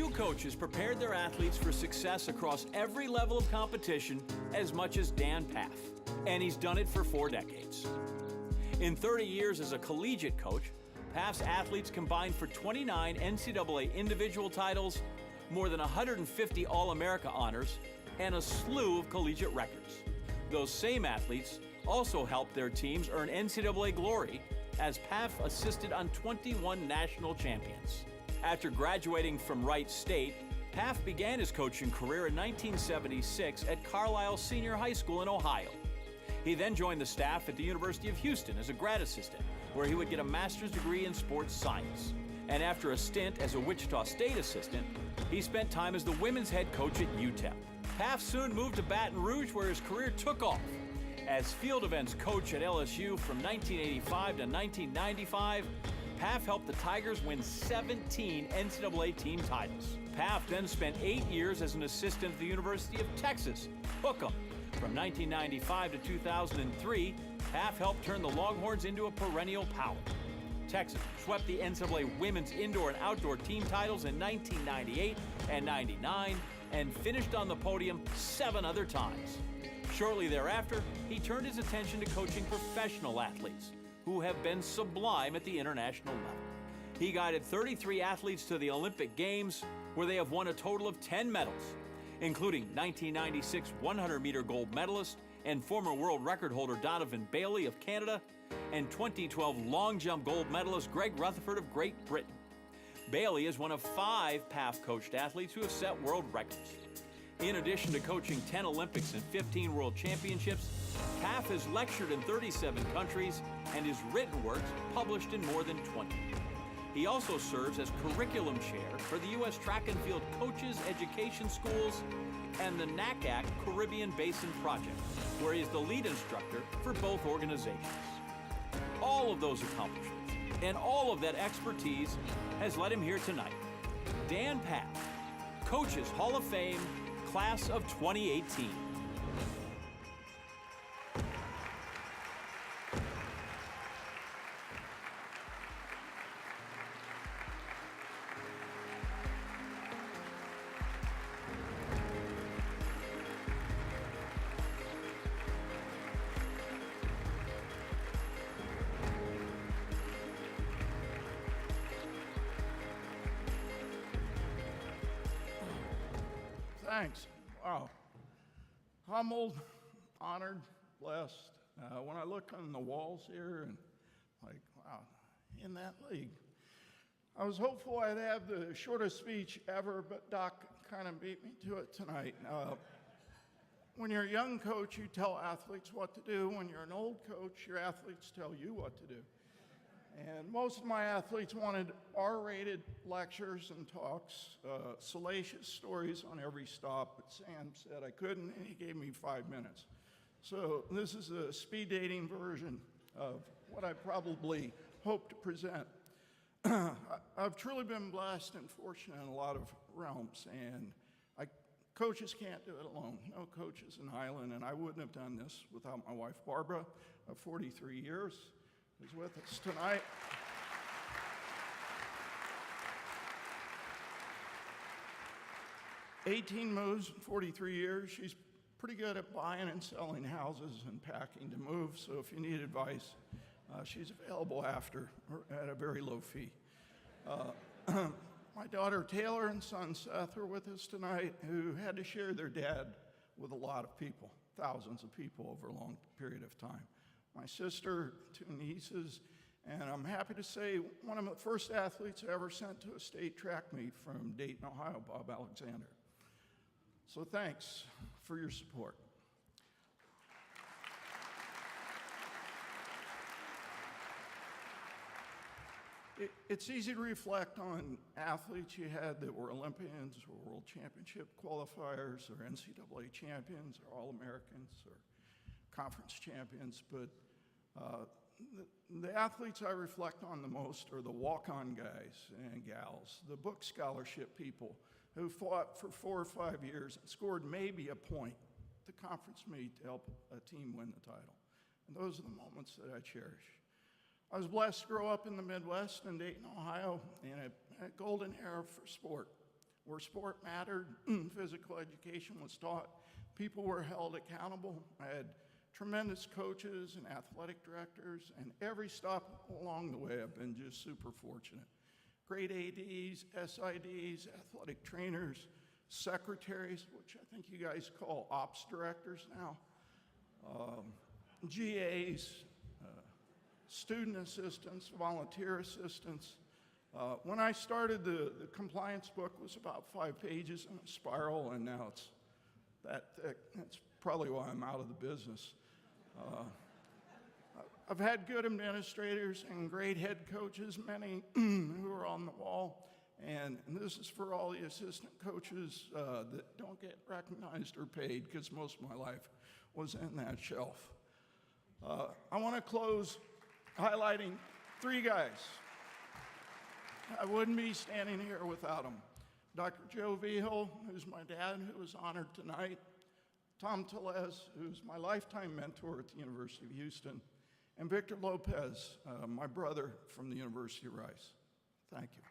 Few coaches prepared their athletes for success across every level of competition as much as Dan Pfaff, and he's done it for 4 decades. In 30 years as a collegiate coach, Pfaff's athletes combined for 29 NCAA individual titles, more than 150 All-America honors, and a slew of collegiate records. Those same athletes also helped their teams earn NCAA glory, as Pfaff assisted on 21 national champions. After graduating from Wright State, Pfaff began his coaching career in 1976 at Carlisle Senior High School in Ohio. He then joined the staff at the University of Houston as a grad assistant, where he would get a master's degree in sports science. And after a stint as a Wichita State assistant, he spent time as the women's head coach at UTEP. Pfaff soon moved to Baton Rouge, where his career took off. As field events coach at LSU from 1985 to 1995, Pfaff helped the Tigers win 17 NCAA team titles. Pfaff then spent 8 years as an assistant at the University of Texas, Hookham. From 1995 to 2003, Pfaff helped turn the Longhorns into a perennial power. Texas swept the NCAA women's indoor and outdoor team titles in 1998 and 99 and finished on the podium 7 other times. Shortly thereafter, he turned his attention to coaching professional athletes who have been sublime at the international level. He guided 33 athletes to the Olympic Games, where they have won a total of 10 medals, including 1996 100-meter gold medalist and former world record holder Donovan Bailey of Canada, and 2012 long jump gold medalist Greg Rutherford of Great Britain. Bailey is one of 5 Pfaff-coached athletes who have set world records. In addition to coaching 10 Olympics and 15 World Championships, Pfaff has lectured in 37 countries and his written works published in more than 20. He also serves as curriculum chair for the U.S. Track and Field Coaches Education Schools and the NACAC Caribbean Basin Project, where he is the lead instructor for both organizations. All of those accomplishments and all of that expertise has led him here tonight. Dan Pfaff, Coaches Hall of Fame, Class of 2018. Thanks. Wow. Humbled, honored, blessed. When I look on the walls here and like, wow, in that league. I was hopeful I'd have the shortest speech ever, but Doc kind of beat me to it tonight. When you're a young coach, you tell athletes what to do. When you're an old coach, your athletes tell you what to do. And most of my athletes wanted R-rated lectures and talks, salacious stories on every stop, but Sam said I couldn't, and he gave me 5 minutes. So this is a speed dating version of what I probably hope to present. I've truly been blessed and fortunate in a lot of realms, and coaches can't do it alone. No coach is an island, and I wouldn't have done this without my wife, Barbara, of 43 years. Who's with us tonight. 18 moves in 43 years. She's pretty good at buying and selling houses and packing to move, so if you need advice, she's available after at a very low fee. My daughter Taylor and son Seth are with us tonight, who had to share their dad with a lot of people, thousands of people over a long period of time. My sister, 2 nieces, and I'm happy to say one of the first athletes I ever sent to a state track meet from Dayton, Ohio, Bob Alexander. So thanks for your support. It's easy to reflect on athletes you had that were Olympians or World Championship qualifiers or NCAA champions or All-Americans or conference champions, but the athletes I reflect on the most are the walk-on guys and gals, the book scholarship people who fought for 4 or 5 years and scored maybe a point at the conference meet to help a team win the title. And those are the moments that I cherish. I was blessed to grow up in the Midwest in Dayton, Ohio, in a golden era for sport. where sport mattered, physical education was taught, people were held accountable. I had tremendous coaches and athletic directors, and every stop along the way I've been just super fortunate. Great ADs, SIDs, athletic trainers, secretaries, which I think you guys call ops directors now, GAs, student assistants, volunteer assistants. When I started, the compliance book was about 5 pages in a spiral, and now it's that thick. That's probably why I'm out of the business. I've had good administrators and great head coaches, many who are on the wall. And this is for all the assistant coaches that don't get recognized or paid, because most of my life was in that shelf. I want to close highlighting 3 guys. I wouldn't be standing here without them. Dr. Joe Vigil, who's my dad, who was honored tonight. Tom Tellez, who's my lifetime mentor at the University of Houston. And Victor Lopez, my brother from the University of Rice. Thank you.